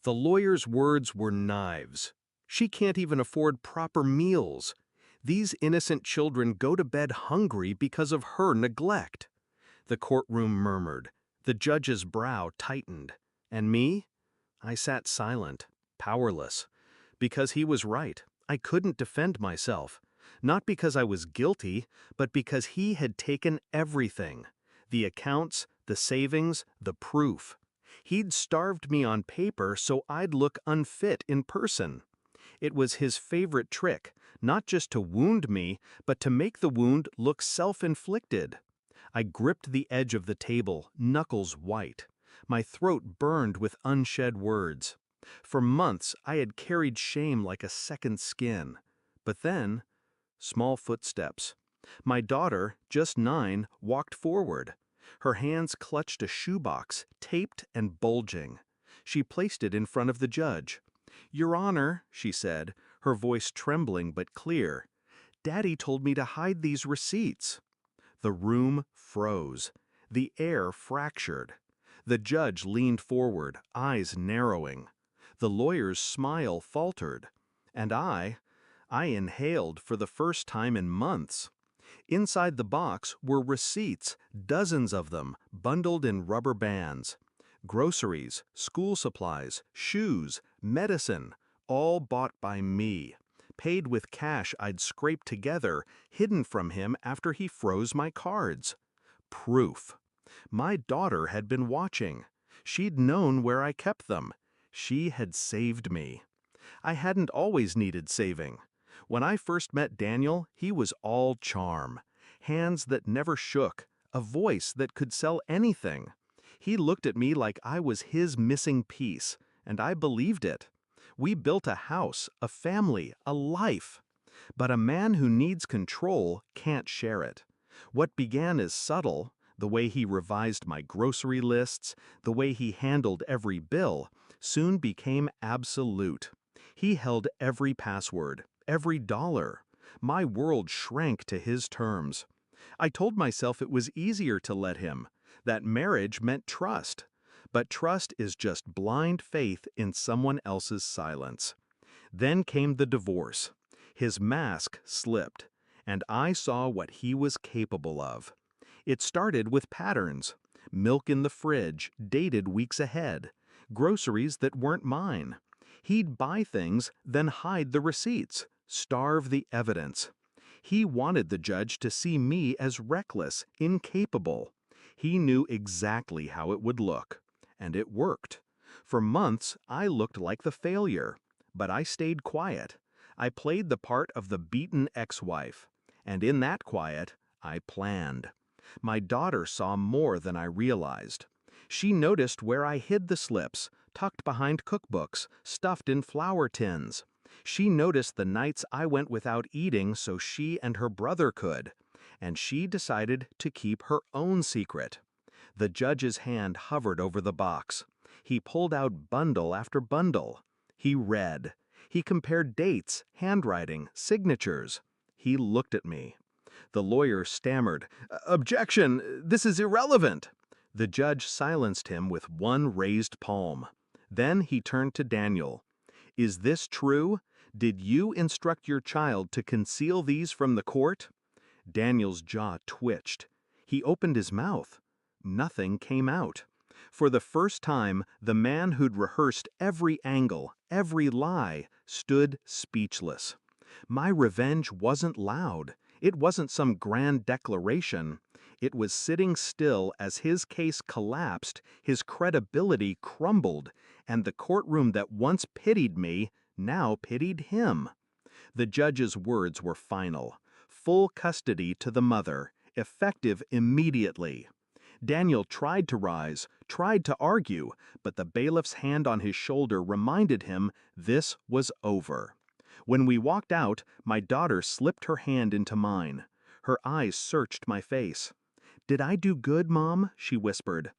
The lawyer's words were knives. She can't even afford proper meals. These innocent children go to bed hungry because of her neglect. The courtroom murmured. The judge's brow tightened. And me? I sat silent, powerless. Because he was right. I couldn't defend myself. Not because I was guilty, but because he had taken everything. The accounts, the savings, the proof. He'd starved me on paper so I'd look unfit in person. It was his favorite trick, not just to wound me, but to make the wound look self-inflicted. I gripped the edge of the table, knuckles white. My throat burned with unshed words. For months, I had carried shame like a second skin. But then, small footsteps. My daughter, just 9, walked forward. Her hands clutched a shoebox, taped and bulging. She placed it in front of the judge. "Your Honor," she said, her voice trembling but clear, "Daddy told me to hide these receipts." The room froze. The air fractured. The judge leaned forward, eyes narrowing. The lawyer's smile faltered. And I inhaled for the first time in months. Inside the box were receipts, dozens of them, bundled in rubber bands. Groceries, school supplies, shoes, medicine, all bought by me. Paid with cash I'd scraped together, hidden from him after he froze my cards. Proof. My daughter had been watching. She'd known where I kept them. She had saved me. I hadn't always needed saving. When I first met Daniel, he was all charm. Hands that never shook, a voice that could sell anything. He looked at me like I was his missing piece, and I believed it. We built a house, a family, a life. But a man who needs control can't share it. What began as subtle, the way he revised my grocery lists, the way he handled every bill, soon became absolute. He held every password, every dollar. My world shrank to his terms. I told myself it was easier to let him, that marriage meant trust. But trust is just blind faith in someone else's silence. Then came the divorce. His mask slipped, and I saw what he was capable of. It started with patterns. Milk in the fridge, dated weeks ahead. Groceries that weren't mine. He'd buy things, then hide the receipts, starve the evidence. He wanted the judge to see me as reckless, incapable. He knew exactly how it would look. And it worked. For months, I looked like the failure. But I stayed quiet. I played the part of the beaten ex-wife. And in that quiet, I planned. My daughter saw more than I realized. She noticed where I hid the slips, tucked behind cookbooks, stuffed in flour tins. She noticed the nights I went without eating so she and her brother could. And she decided to keep her own secret. The judge's hand hovered over the box. He pulled out bundle after bundle. He read. He compared dates, handwriting, signatures. He looked at me. The lawyer stammered, "Objection! This is irrelevant!" The judge silenced him with one raised palm. Then he turned to Daniel. "Is this true? Did you instruct your child to conceal these from the court?" Daniel's jaw twitched. He opened his mouth. Nothing came out. For the first time, the man who'd rehearsed every angle, every lie, stood speechless. My revenge wasn't loud. It wasn't some grand declaration. It was sitting still as his case collapsed, his credibility crumbled, and the courtroom that once pitied me now pitied him. The judge's words were final. Full custody to the mother, effective immediately. Daniel tried to rise, tried to argue, but the bailiff's hand on his shoulder reminded him this was over. When we walked out, my daughter slipped her hand into mine. Her eyes searched my face. "Did I do good, Mom?" she whispered.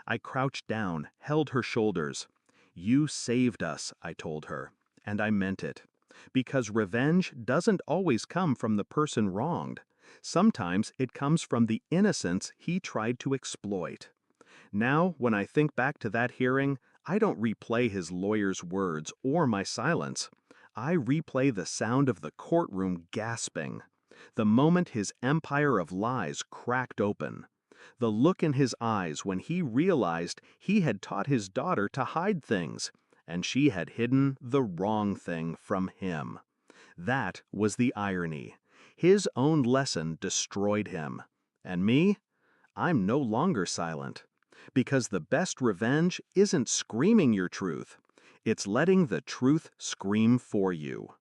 I crouched down, held her shoulders. "You saved us," I told her, and I meant it. Because revenge doesn't always come from the person wronged. Sometimes it comes from the innocence he tried to exploit. Now, when I think back to that hearing, I don't replay his lawyer's words or my silence. I replay the sound of the courtroom gasping. The moment his empire of lies cracked open. The look in his eyes when he realized he had taught his daughter to hide things, and she had hidden the wrong thing from him. That was the irony. His own lesson destroyed him. And me? I'm no longer silent. Because the best revenge isn't screaming your truth, it's letting the truth scream for you.